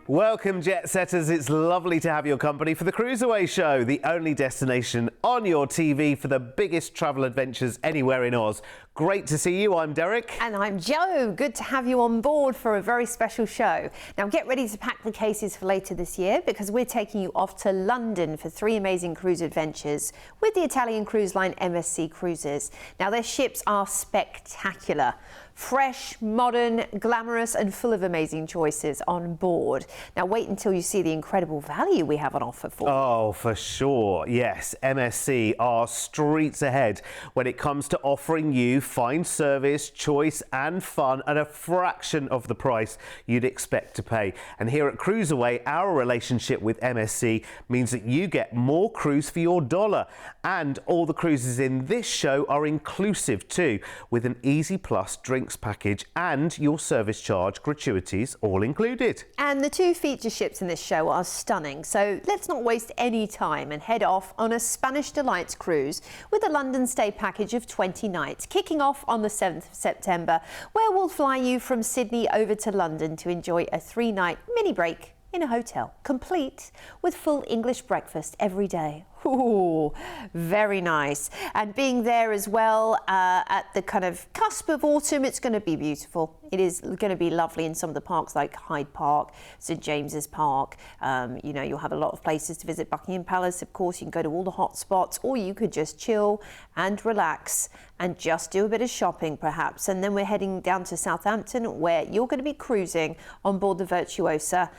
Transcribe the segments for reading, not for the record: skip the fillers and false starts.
Welcome, jet setters. It's lovely to have your company for the CruiseAway show, the only destination on your TV for the biggest travel adventures anywhere in Oz. Great to see you. I'm Derek. And I'm Jo. Good to have you on board for a very special show. Now get ready to pack the cases for later this year because we're taking you off to London for 3 amazing cruise adventures with the Italian cruise line MSC Cruises. Now their ships are spectacular. Fresh, modern, glamorous and full of amazing choices on board. Now wait until you see the incredible value we have on offer for you. Oh, for sure. Yes, MSC are streets ahead when it comes to offering you fine service, choice and fun at a fraction of the price you'd expect to pay. And here at CruiseAway, our relationship with MSC means that you get more cruise for your dollar. And all the cruises in this show are inclusive too, with an Easy Plus drinks package and your service charge gratuities all included. And the 2 feature ships in this show are stunning, so let's not waste any time and head off on a Spanish Delights cruise with a London stay package of 20 nights, kicking off on the 7th of September, where we'll fly you from Sydney over to London to enjoy a 3-night mini break in a hotel, complete with full English breakfast every day. Ooh, very nice. And being there as well at the kind of cusp of autumn, it's going to be beautiful. It is going to be lovely in some of the parks like Hyde Park, St James's Park. You know, you'll have a lot of places to visit. Buckingham Palace, of course, you can go to all the hot spots, or you could just chill and relax and just do a bit of shopping perhaps. And then we're heading down to Southampton, where you're going to be cruising on board the Virtuosa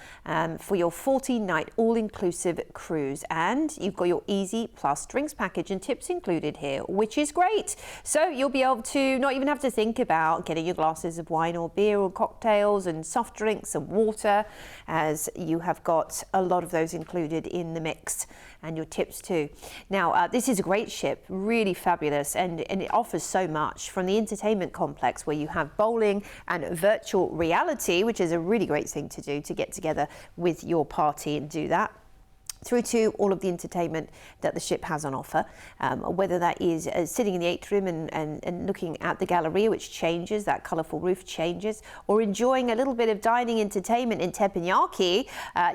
for your 14-night all-inclusive cruise. And you've got your Easy Plus drinks package and tips included here, which is great. So you'll be able to not even have to think about getting your glasses of wine or beer or cocktails and soft drinks and water, as you have got a lot of those included in the mix, and your tips too. Now this is a great ship, really fabulous, and it offers so much, from the entertainment complex where you have bowling and virtual reality, which is a really great thing to do to get together with your party and do that, through to all of the entertainment that the ship has on offer, whether that is sitting in the atrium and looking at the Galleria, which changes, that colourful roof changes, or enjoying a little bit of dining entertainment in teppanyaki.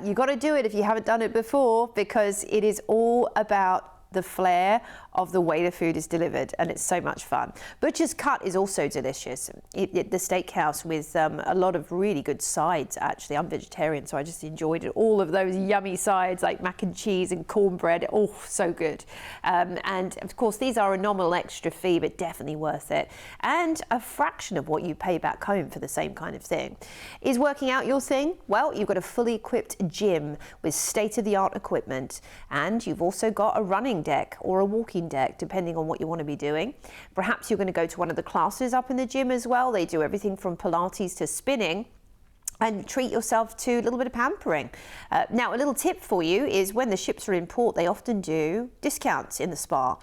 You've got to do it if you haven't done it before, because it is all about the flair of the way the food is delivered, and it's so much fun. Butcher's Cut is also delicious. The steakhouse with a lot of really good sides. Actually, I'm vegetarian, so I just enjoyed it. All of those yummy sides like mac and cheese and cornbread. Oh, so good. And of course, these are a nominal extra fee, but definitely worth it. And a fraction of what you pay back home for the same kind of thing. Is working out your thing? Well, you've got a fully equipped gym with state-of-the-art equipment, and you've also got a running deck or a walking deck, depending on what you want to be doing. Perhaps you're going to go to one of the classes up in the gym as well. They do everything from Pilates to spinning, and treat yourself to a little bit of pampering. Now, a little tip for you is when the ships are in port, they often do discounts in the spa.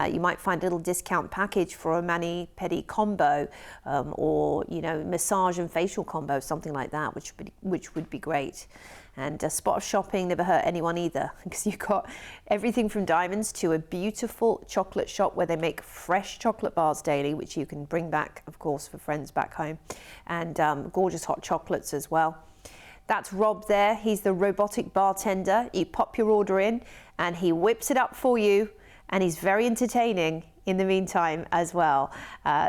You might find a little discount package for a mani-pedi combo, or, you know, massage and facial combo, something like that, which would be great. And a spot of shopping never hurt anyone either, because you've got everything from diamonds to a beautiful chocolate shop where they make fresh chocolate bars daily, which you can bring back, of course, for friends back home, and gorgeous hot chocolates as well. That's Rob there. He's the robotic bartender. You pop your order in and he whips it up for you, and he's very entertaining in the meantime as well.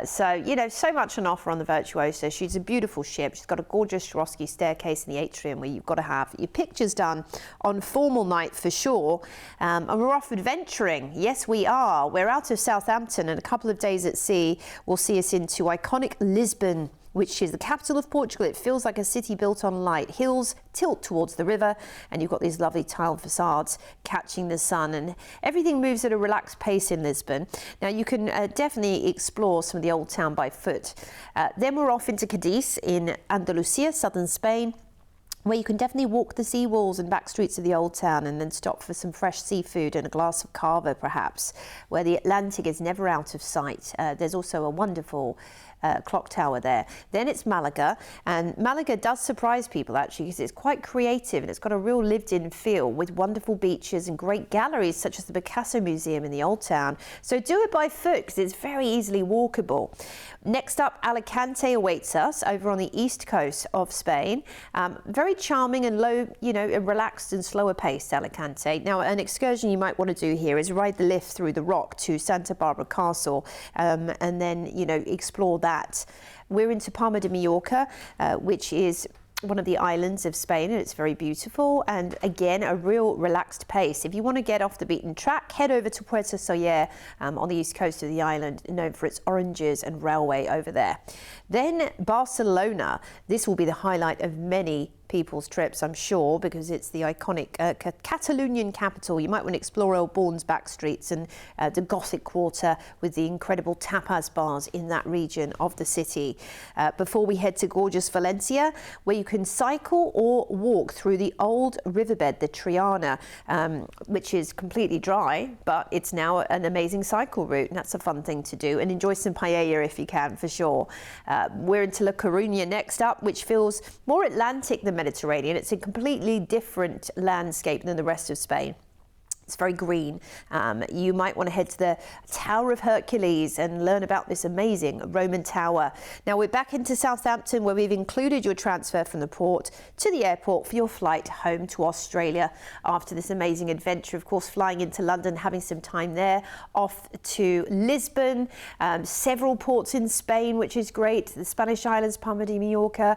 So, you know, so much on offer on the Virtuosa. She's a beautiful ship. She's got a gorgeous Swarovski staircase in the atrium where you've got to have your pictures done on formal night for sure. And we're off adventuring. Yes, we are. We're out of Southampton, and a couple of days at sea will see us into iconic Lisbon, which is the capital of Portugal. It feels like a city built on light. Hills tilt towards the river, and you've got these lovely tiled facades catching the sun, and everything moves at a relaxed pace in Lisbon. Now, you can definitely explore some of the old town by foot. Then we're off into Cadiz in Andalusia, southern Spain, where you can definitely walk the sea walls and back streets of the old town, and then stop for some fresh seafood and a glass of cava perhaps, where the Atlantic is never out of sight. There's also a wonderful clock tower there. Then it's Malaga, and Malaga does surprise people actually because it's quite creative and it's got a real lived-in feel with wonderful beaches and great galleries such as the Picasso Museum in the Old Town. So do it by foot because it's very easily walkable. Next up, Alicante awaits us over on the east coast of Spain. Very charming and low, relaxed and slower paced Alicante. Now, an excursion you might want to do here is ride the lift through the rock to Santa Barbara Castle and then, explore that. We're into Palma de Mallorca, which is one of the islands of Spain, and it's very beautiful, and again a real relaxed pace. If you want to get off the beaten track, head over to Puerto Soller on the east coast of the island, known for its oranges and railway over there. Then Barcelona. This will be the highlight of many people's trips, I'm sure, because it's the iconic Catalonian capital. You might want to explore old Born's back streets and the Gothic Quarter with the incredible tapas bars in that region of the city. Before we head to gorgeous Valencia, where you can cycle or walk through the old riverbed, the Triana, which is completely dry, but it's now an amazing cycle route, and that's a fun thing to do. And enjoy some paella if you can, for sure. We're into La Coruña next up, which feels more Atlantic than Mediterranean. It's a completely different landscape than the rest of Spain. It's very green. You might want to head to the Tower of Hercules and learn about this amazing Roman tower. Now we're back into Southampton, where we've included your transfer from the port to the airport for your flight home to Australia after this amazing adventure. Of course, flying into London, having some time there, off to Lisbon, several ports in Spain, which is great. The Spanish islands, Palma de Mallorca.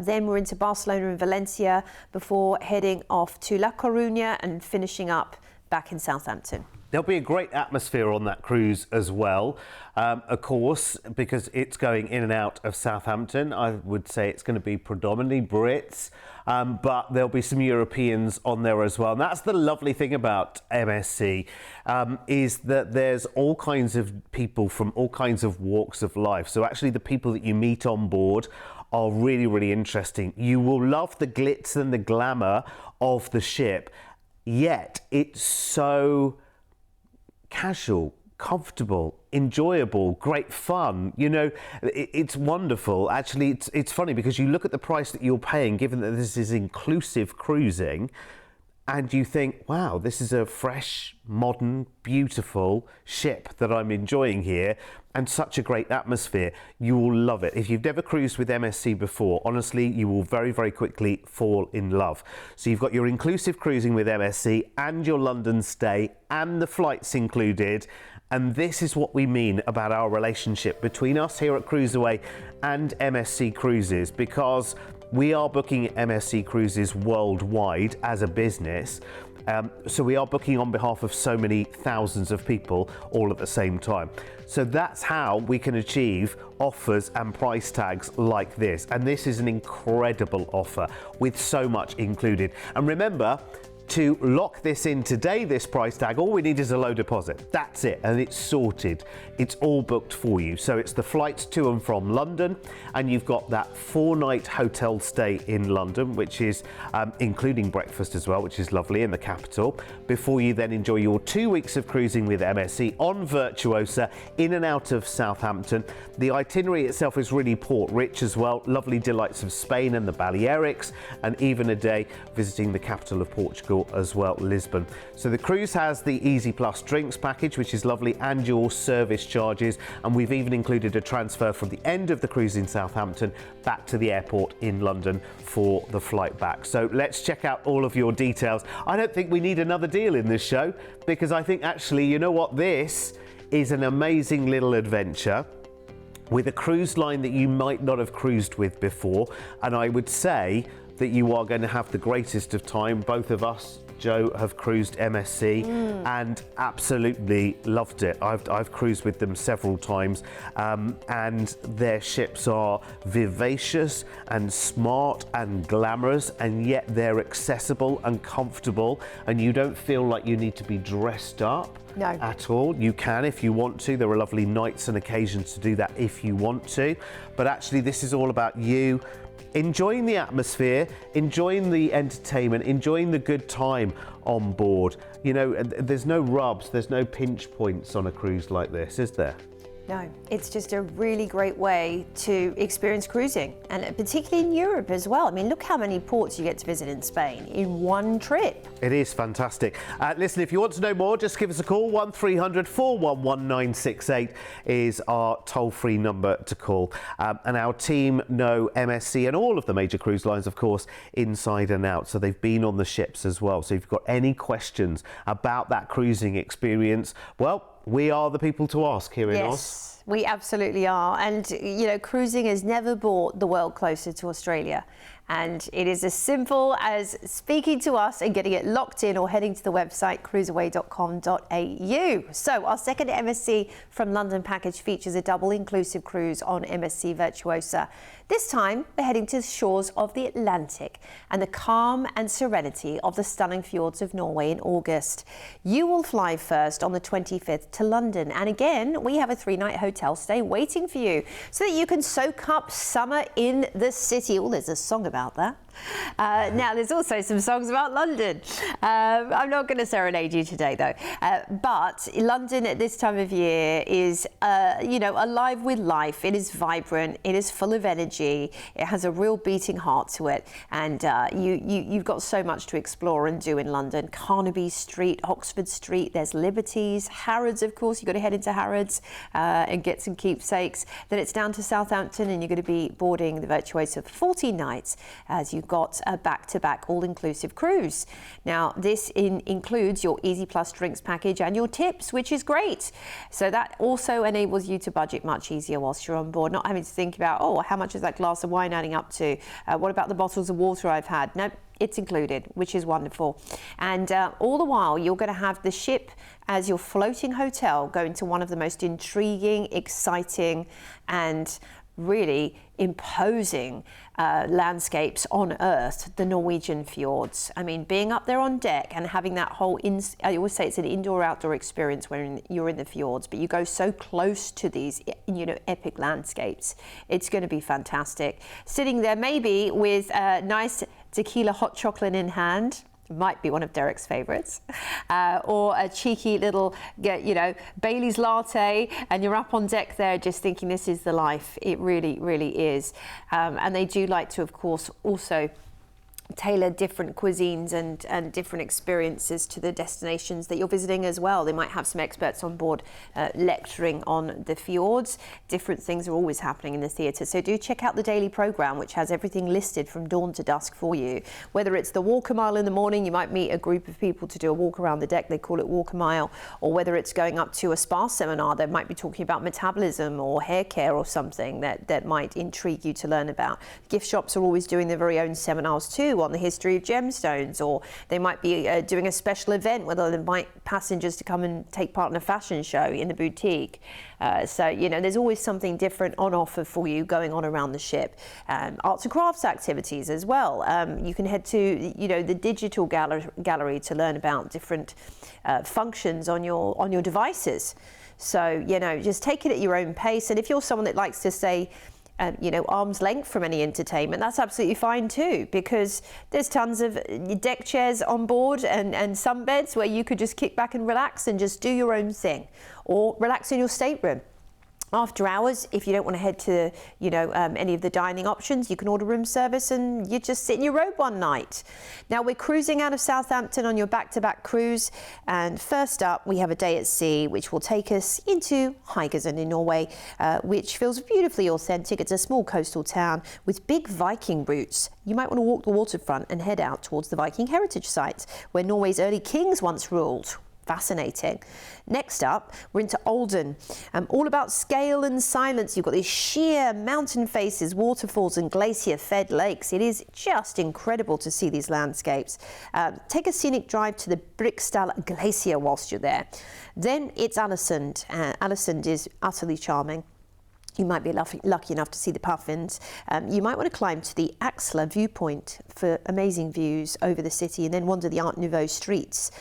Then we're into Barcelona and Valencia before heading off to La Coruña and finishing up back in Southampton. There'll be a great atmosphere on that cruise as well, of course, because it's going in and out of Southampton. I would say it's going to be predominantly Brits, but there'll be some Europeans on there as well. And that's the lovely thing about MSC, is that there's all kinds of people from all kinds of walks of life. So actually the people that you meet on board are really, really interesting. You will love the glitz and the glamour of the ship, yet it's so casual, comfortable, enjoyable, great fun. It's wonderful. Actually, it's funny because you look at the price that you're paying, given that this is inclusive cruising, and you think, wow, this is a fresh, modern, beautiful ship that I'm enjoying here, and such a great atmosphere. You will love it. If you've never cruised with MSC before, honestly, you will very, very quickly fall in love. So you've got your inclusive cruising with MSC and your London stay and the flights included. And this is what we mean about our relationship between us here at CruiseAway and MSC Cruises, because we are booking MSC Cruises worldwide as a business. So we are booking on behalf of so many thousands of people all at the same time. So that's how we can achieve offers and price tags like this. And this is an incredible offer with so much included. And remember, to lock this in today, this price tag, all we need is a low deposit. That's it, and it's sorted. It's all booked for you. So it's the flights to and from London, and you've got that 4-night hotel stay in London, which is including breakfast as well, which is lovely in the capital, before you then enjoy your 2 weeks of cruising with MSC on Virtuosa in and out of Southampton. The itinerary itself is really port rich as well. Lovely delights of Spain and the Balearics, and even a day visiting the capital of Portugal as well, Lisbon. So the cruise has the Easy Plus drinks package, which is lovely, and your service charges, and we've even included a transfer from the end of the cruise in Southampton back to the airport in London for the flight back. So let's check out all of your details. I don't think we need another deal in this show, because I think actually, you know what, this is an amazing little adventure with a cruise line that you might not have cruised with before, and I would say that you are going to have the greatest of time. Both of us, Joe, have cruised MSC and absolutely loved it. I've cruised with them several times, and their ships are vivacious and smart and glamorous, and yet they're accessible and comfortable, and you don't feel like you need to be dressed up. No. At all. You can if you want to. There are lovely nights and occasions to do that if you want to. But actually, this is all about you enjoying the atmosphere, enjoying the entertainment, enjoying the good time on board. There's no rubs, there's no pinch points on a cruise like this, is there? No, it's just a really great way to experience cruising, and particularly in Europe as well. I mean, look how many ports you get to visit in Spain in one trip. It is fantastic. Listen, if you want to know more, just give us a call. 1300 411 968 is our toll-free number to call. And our team know MSC and all of the major cruise lines, of course, inside and out. So they've been on the ships as well. So if you've got any questions about that cruising experience, well, we are the people to ask here in Oz. Yes, we absolutely are. And, you know, cruising has never brought the world closer to Australia. And it is as simple as speaking to us and getting it locked in, or heading to the website cruiseaway.com.au. So our second MSC from London package features a double inclusive cruise on MSC Virtuosa. This time we're heading to the shores of the Atlantic and the calm and serenity of the stunning fjords of Norway in August. You will fly first on the 25th to London, and again we have a 3-night hotel stay waiting for you so that you can soak up summer in the city. Oh, there's a song about that. Now, there's also some songs about London. I'm not going to serenade you today, though. But London at this time of year is, you know, alive with life. It is vibrant. It is full of energy. It has a real beating heart to it. And you've got so much to explore and do in London. Carnaby Street, Oxford Street, there's Liberties, Harrods, of course. You've got to head into Harrods and get some keepsakes. Then it's down to Southampton, and you're going to be boarding the Virtuosa for 14 nights as you've got a back-to-back all-inclusive cruise. Now, this includes your Easy Plus drinks package and your tips, which is great. So that also enables you to budget much easier whilst you're on board, not having to think about, oh, how much is that glass of wine adding up to? What about the bottles of water I've had? Nope. It's included, which is wonderful. And all the while, you're going to have the ship as your floating hotel, going to one of the most intriguing, exciting, and really imposing landscapes on Earth, the Norwegian fjords. I mean, being up there on deck and having that whole, I always say it's an indoor-outdoor experience when you're in the fjords, but you go so close to these, you know, epic landscapes. It's going to be fantastic. Sitting there maybe with a nice tequila hot chocolate in hand, might be one of Derek's favourites, or a cheeky little, you know, Bailey's latte, and you're up on deck there just thinking this is the life. It really, really is. And they do like to, of course, also tailor different cuisines and different experiences to the destinations that you're visiting as well. They might have some experts on board lecturing on the fjords. Different things are always happening in the theatre. So do check out the daily programme, which has everything listed from dawn to dusk for you. Whether it's the walk a mile in the morning, you might meet a group of people to do a walk around the deck. They call it walk a mile. Or whether it's going up to a spa seminar, they might be talking about metabolism or hair care or something that might intrigue you to learn about. Gift shops are always doing their very own seminars too, on the history of gemstones, or they might be doing a special event where they'll invite passengers to come and take part in a fashion show in the boutique. So, you know, there's always something different on offer for you going on around the ship. Arts and crafts activities as well. You can head to, you know, the digital gallery to learn about different functions on your devices. So, you know, just take it at your own pace. And if you're someone that likes to stay you know, arm's length from any entertainment, that's absolutely fine too, because there's tons of deck chairs on board and sunbeds where you could just kick back and relax and just do your own thing, or relax in your stateroom. After hours, if you don't want to head to, you know, any of the dining options, you can order room service and you just sit in your robe one night. Now, we're cruising out of Southampton on your back-to-back cruise. And first up, we have a day at sea, which will take us into Haugesund in Norway, which feels beautifully authentic. It's a small coastal town with big Viking roots. You might want to walk the waterfront and head out towards the Viking heritage sites, where Norway's early kings once ruled. Fascinating. Next up, we're into Olden. All about scale and silence. You've got these sheer mountain faces, waterfalls and glacier-fed lakes. It is just incredible to see these landscapes. Take a scenic drive to the Briksdal Glacier whilst you're there. Then it's Ålesund. Ålesund is utterly charming. You might be lucky enough to see the puffins. You might want to climb to the Axla viewpoint for amazing views over the city, and then wander the Art Nouveau streets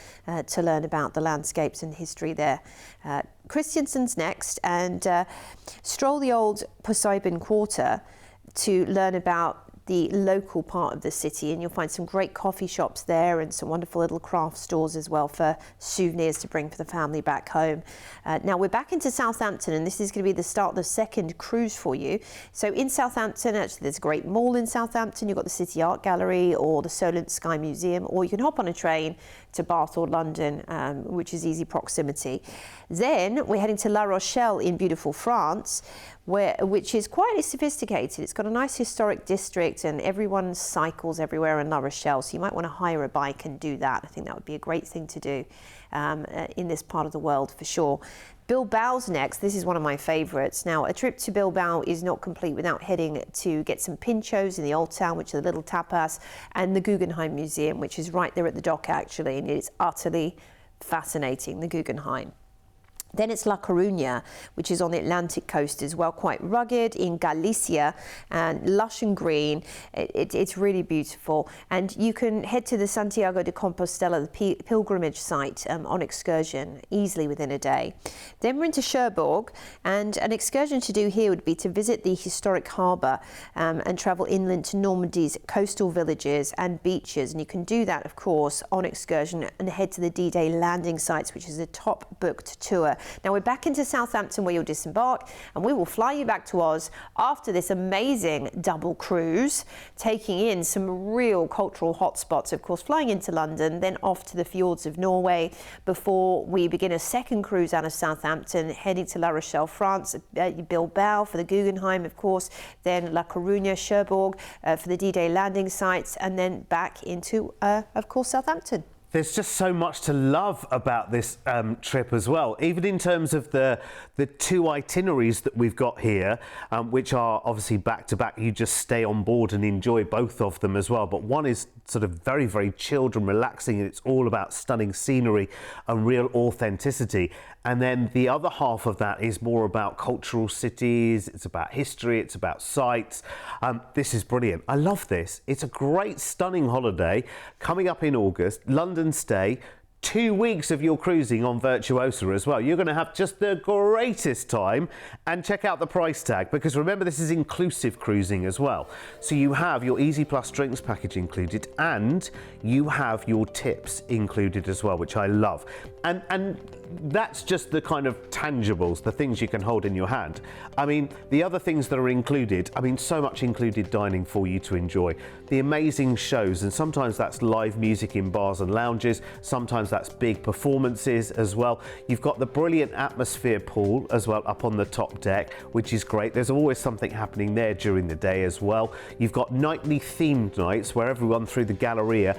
to learn about the landscapes and history there. Christiansen's next, and stroll the old Poseidon Quarter to learn about the local part of the city, and you'll find some great coffee shops there and some wonderful little craft stores as well for souvenirs to bring for the family back home. Now we're back into Southampton, and this is going to be the start of the second cruise for you. So in Southampton, actually there's a great mall in Southampton. You've got the City Art Gallery or the Solent Sky Museum, or you can hop on a train to Bath or London, which is easy proximity. Then we're heading to La Rochelle in beautiful France, which is quite sophisticated. It's got a nice historic district and everyone cycles everywhere in La Rochelle, so you might want to hire a bike and do that. I think that would be a great thing to do in this part of the world for sure. Bilbao's next. This is one of my favourites. Now, a trip to Bilbao is not complete without heading to get some pinchos in the Old Town, which are the little tapas, and the Guggenheim Museum, which is right there at the dock actually, and it's utterly fascinating, the Guggenheim. Then it's La Coruña, which is on the Atlantic coast as well, quite rugged in Galicia and lush and green. It's really beautiful. And you can head to the Santiago de Compostela, the pilgrimage site, on excursion easily within a day. Then we're into Cherbourg, and an excursion to do here would be to visit the historic harbour and travel inland to Normandy's coastal villages and beaches. And you can do that, of course, on excursion and head to the D-Day landing sites, which is a top booked tour. Now we're back into Southampton where you'll disembark, and we will fly you back to Oz after this amazing double cruise, taking in some real cultural hotspots, of course, flying into London, then off to the fjords of Norway before we begin a second cruise out of Southampton, heading to La Rochelle, France, Bilbao for the Guggenheim, of course, then La Coruña, Cherbourg for the D-Day landing sites, and then back into, of course, Southampton. There's just so much to love about this trip as well, even in terms of the two itineraries that we've got here, which are obviously back to back. You just stay on board and enjoy both of them as well. But one is sort of very, very chilled and relaxing, and it's all about stunning scenery and real authenticity. And then the other half of that is more about cultural cities, it's about history, it's about sites. This is brilliant. I love this. It's a great, stunning holiday coming up in August. London stay, 2 weeks of your cruising on Virtuosa as well. You're going to have just the greatest time, and check out the price tag, because remember, this is inclusive cruising as well. So you have your Easy Plus drinks package included, and you have your tips included as well, which I love. And that's just the kind of tangibles, the things you can hold in your hand. I mean, the other things that are included, I mean, so much included dining for you to enjoy. The amazing shows, and sometimes that's live music in bars and lounges, sometimes that's big performances as well. You've got the brilliant atmosphere pool as well up on the top deck, which is great. There's always something happening there during the day as well. You've got nightly themed nights where everyone through the Galleria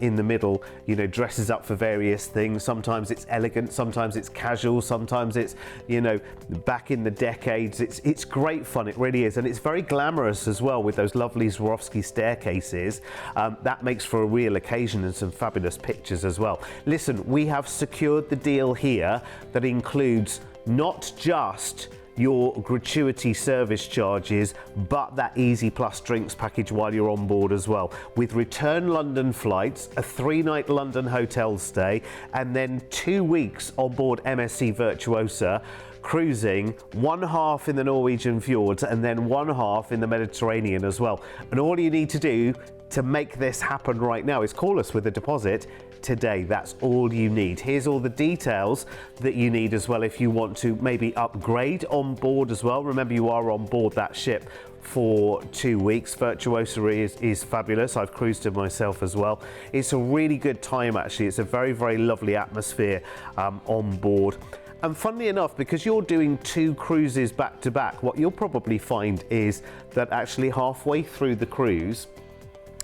in the middle, you know, dresses up for various things. Sometimes it's elegant, sometimes it's casual, sometimes it's, you know, back in the decades. It's great fun, it really is, and it's very glamorous as well with those lovely Swarovski staircases. That makes for a real occasion and some fabulous pictures as well. Listen, we have secured the deal here that includes not just your gratuity service charges, but that Easy Plus drinks package while you're on board as well, with return London flights, a 3-night London hotel stay, and then 2 weeks on board MSC Virtuosa, cruising, one half in the Norwegian fjords and then one half in the Mediterranean as well. And all you need to do to make this happen right now is call us with a deposit today. That's all you need. Here's all the details that you need as well if you want to maybe upgrade on board as well. Remember, you are on board that ship for 2 weeks. Virtuosa is fabulous. I've cruised it myself as well. It's a really good time actually. It's a very, very lovely atmosphere on board. And funnily enough, because you're doing 2 cruises back to back, what you'll probably find is that actually halfway through the cruise,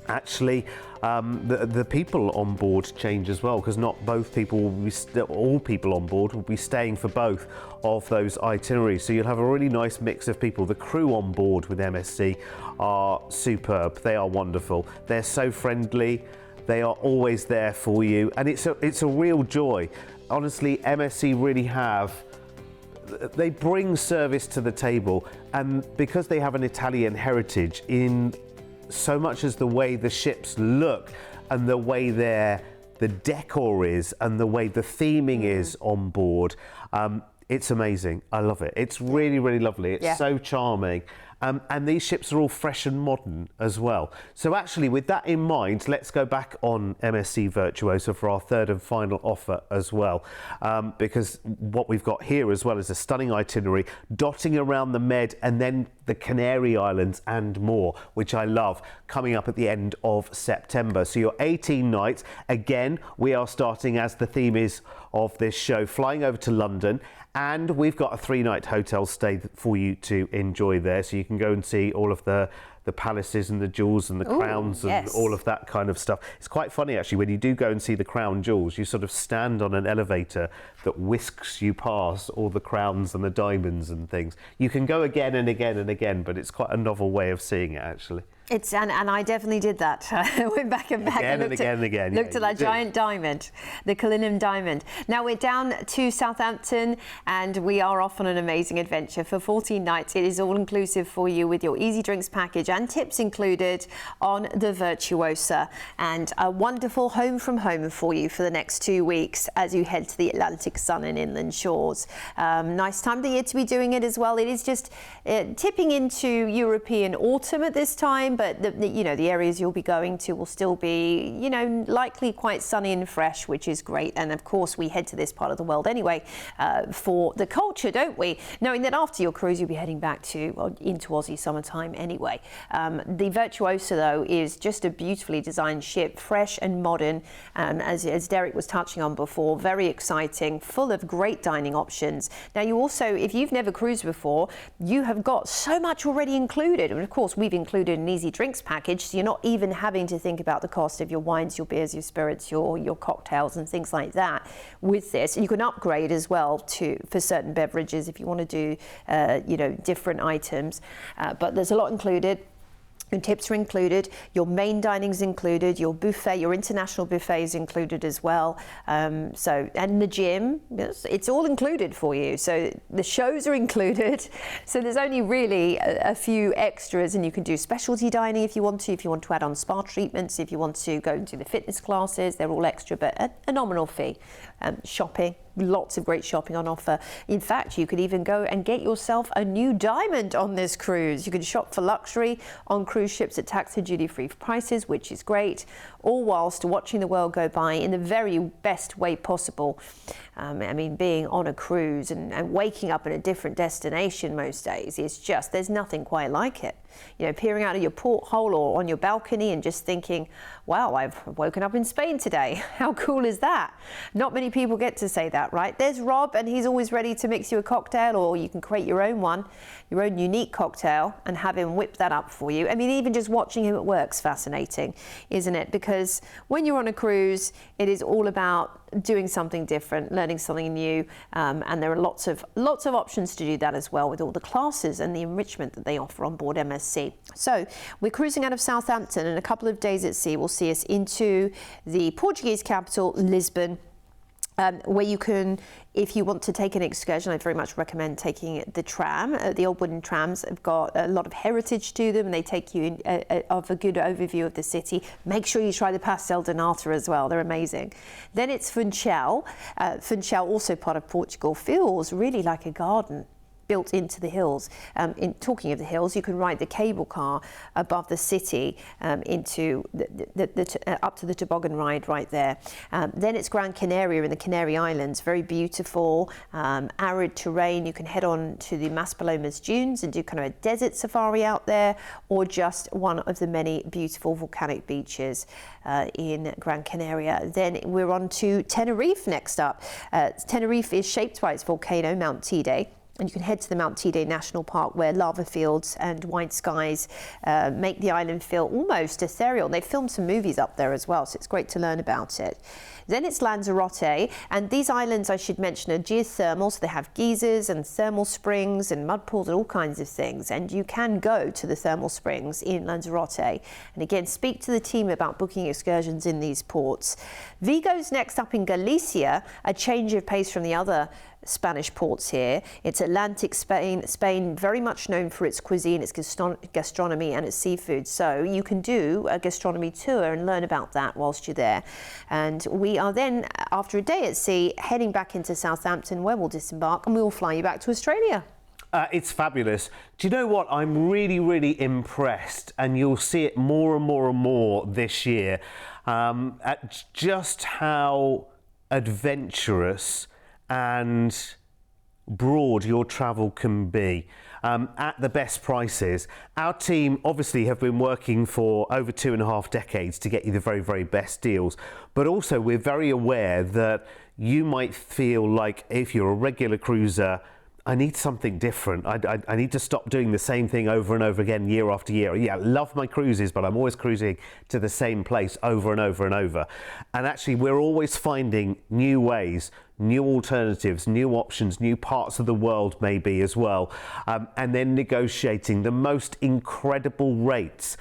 actually the people on board change as well, because not both people will be all people on board will be staying for both of those itineraries. So you'll have a really nice mix of people. The crew on board with MSC are superb. They are wonderful. They're so friendly. They are always there for you, and it's a real joy. Honestly, MSC really they bring service to the table, and because they have an Italian heritage in so much as the way the ships look and the way the decor is and the way the theming is on board, it's amazing. I love it. It's really, really lovely. It's so charming. And these ships are all fresh and modern as well. So actually, with that in mind, let's go back on MSC Virtuosa for our third and final offer as well, because what we've got here as well is a stunning itinerary dotting around the Med and then the Canary Islands and more, which I love, coming up at the end of September. So your 18 nights, again, we are starting, as the theme is of this show, flying over to London, and we've got a 3-night hotel stay for you to enjoy there, so you can go and see all of the palaces and the jewels and the crowns and all of that kind of stuff. It's quite funny actually, when you do go and see the crown jewels, you sort of stand on an elevator that whisks you past all the crowns and the diamonds and things. You can go again and again and again, but it's quite a novel way of seeing it actually. And I definitely did that. I went back and back and looked at that giant diamond, the Cullinan diamond. Now we're down to Southampton and we are off on an amazing adventure for 14 nights. It is all inclusive for you with your easy drinks package and tips included on the Virtuosa, and a wonderful home from home for you for the next 2 weeks as you head to the Atlantic sun and inland shores. Nice time of the year to be doing it as well. It is just tipping into European autumn at this time, but the areas you'll be going to will still be, likely quite sunny and fresh, which is great. And of course, we head to this part of the world anyway for the culture, don't we? Knowing that after your cruise, you'll be heading back into Aussie summertime anyway. The Virtuosa, though, is just a beautifully designed ship, fresh and modern, as Derek was touching on before, very exciting, full of great dining options. Now, you also, if you've never cruised before, you have got so much already included. And of course, we've included an easy drinks package, so you're not even having to think about the cost of your wines, your beers, your spirits, your cocktails and things like that with this. You can upgrade as well for certain beverages if you want to do different items, but there's a lot included. Your tips are included, your main dining's included, your buffet, your international buffet is included as well. And the gym, it's all included for you. So the shows are included. So there's only really a few extras, and you can do specialty dining if you want to add on spa treatments, if you want to go and do the fitness classes, they're all extra, but a nominal fee. Shopping, lots of great shopping on offer. In fact, you could even go and get yourself a new diamond on this cruise. You can shop for luxury on cruise ships at tax and duty-free prices, which is great, all whilst watching the world go by in the very best way possible. Being on a cruise and waking up in a different destination most days is just, there's nothing quite like it. Peering out of your porthole or on your balcony and just thinking, wow, I've woken up in Spain today. How cool is that? Not many people get to say that, right? There's Rob, and he's always ready to mix you a cocktail, or you can create your own one, your own unique cocktail, and have him whip that up for you. Even just watching him at work's fascinating, isn't it? Because when you're on a cruise, it is all about doing something different, learning something new, and there are lots of options to do that as well with all the classes and the enrichment that they offer on board MSC. So we're cruising out of Southampton, and a couple of days at sea will see us into the Portuguese capital, Lisbon, where you can, if you want to take an excursion, I very much recommend taking the tram. The old wooden trams have got a lot of heritage to them, and they take you of a good overview of the city. Make sure you try the pastel de nata as well. They're amazing. Then it's Funchal. Funchal, also part of Portugal, feels really like a garden built into the hills. In talking of the hills, you can ride the cable car above the city into up to the toboggan ride right there. Then it's Gran Canaria in the Canary Islands, very beautiful, arid terrain. You can head on to the Maspalomas dunes and do kind of a desert safari out there, or just one of the many beautiful volcanic beaches in Gran Canaria. Then we're on to Tenerife next up. Tenerife is shaped by its volcano, Mount Teide. And you can head to the Mount Teide National Park, where lava fields and white skies make the island feel almost ethereal. They've filmed some movies up there as well, so it's great to learn about it. Then it's Lanzarote, and these islands, I should mention, are geothermal, so they have geysers and thermal springs and mud pools and all kinds of things. And you can go to the thermal springs in Lanzarote. And again, speak to the team about booking excursions in these ports. Vigo's next up in Galicia, a change of pace from the other Spanish ports here. It's Atlantic Spain, very much known for its cuisine, its gastronomy and its seafood. So you can do a gastronomy tour and learn about that whilst you're there. And we are then, after a day at sea, heading back into Southampton, where we'll disembark and we will fly you back to Australia. It's fabulous. Do you know what? I'm really impressed, and you'll see it more and more this year, at just how adventurous and broad your travel can be, at the best prices. Our team obviously have been working for over 2.5 decades to get you the very best deals, but also we're very aware that you might feel like, if you're a regular cruiser, I need something different. I need to stop doing the same thing over and over again, year after year. Yeah, I love my cruises, but I'm always cruising to the same place over and over. And actually, we're always finding new ways, new alternatives, new options, new parts of the world maybe as well, and then negotiating the most incredible rates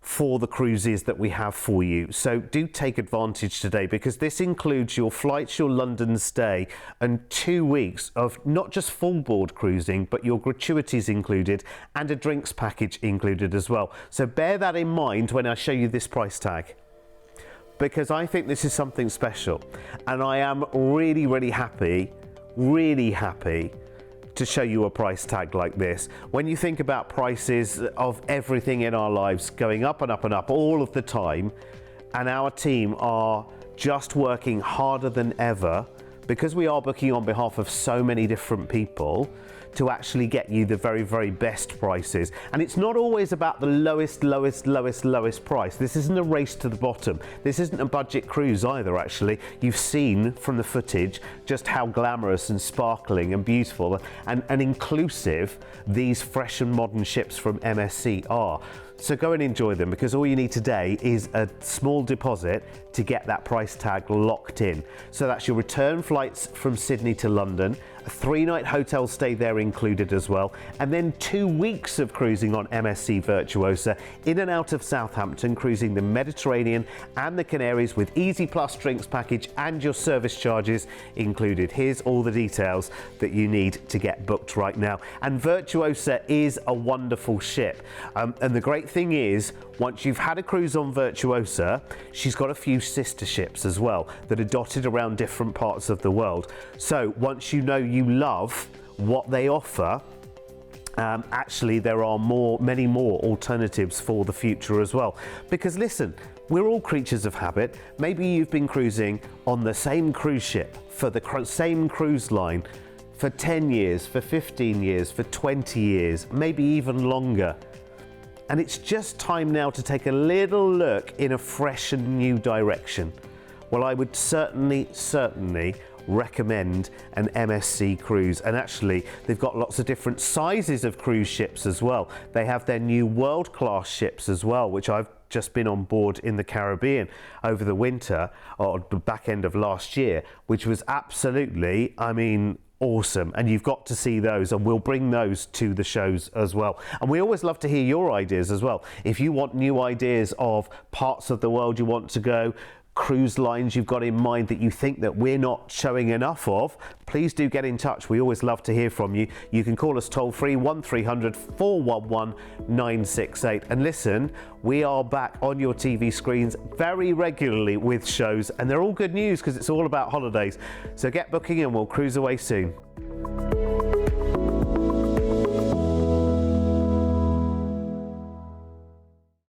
for the cruises that we have for you. So do take advantage today, because this includes your flights, your London stay, and 2 weeks of not just full board cruising, but your gratuities included and a drinks package included as well. So bear that in mind when I show you this price tag, because I think this is something special, and I am really happy to show you a price tag like this. When you think about prices of everything in our lives going up and up all of the time, and our team are just working harder than ever, because we are booking on behalf of so many different people, to actually get you the very best prices. And it's not always about the lowest price. This isn't a race to the bottom. This isn't a budget cruise either, actually. You've seen from the footage just how glamorous and sparkling and beautiful and inclusive these fresh and modern ships from MSC are. So go and enjoy them, because all you need today is a small deposit to get that price tag locked in. So that's your return flights from Sydney to London, a 3-night hotel stay there included as well, and then 2 weeks of cruising on MSC Virtuosa in and out of Southampton, cruising the Mediterranean and the Canaries with Easy Plus drinks package and your service charges included. Here's all the details that you need to get booked right now. And Virtuosa is a wonderful ship, and the great thing is, once you've had a cruise on Virtuosa, she's got a few sister ships as well that are dotted around different parts of the world. So once you know you love what they offer, actually there are many more alternatives for the future as well. Because listen, we're all creatures of habit. Maybe you've been cruising on the same cruise ship for the same cruise line for 10 years, for 15 years, for 20 years, maybe even longer. And it's just time now to take a little look in a fresh and new direction. Well, I would certainly recommend an MSC cruise. And actually, they've got lots of different sizes of cruise ships as well. They have their new world-class ships as well, which I've just been on board in the Caribbean over the winter, or the back end of last year, which was absolutely, awesome. And you've got to see those, and we'll bring those to the shows as well. And we always love to hear your ideas as well. If you want new ideas of parts of the world you want to go, cruise lines you've got in mind that you think that we're not showing enough of, please do get in touch. We always love to hear from you. You can call us toll free 1300 411 968. And listen, we are back on your TV screens very regularly with shows, and they're all good news because it's all about holidays. So get booking and we'll cruise away soon.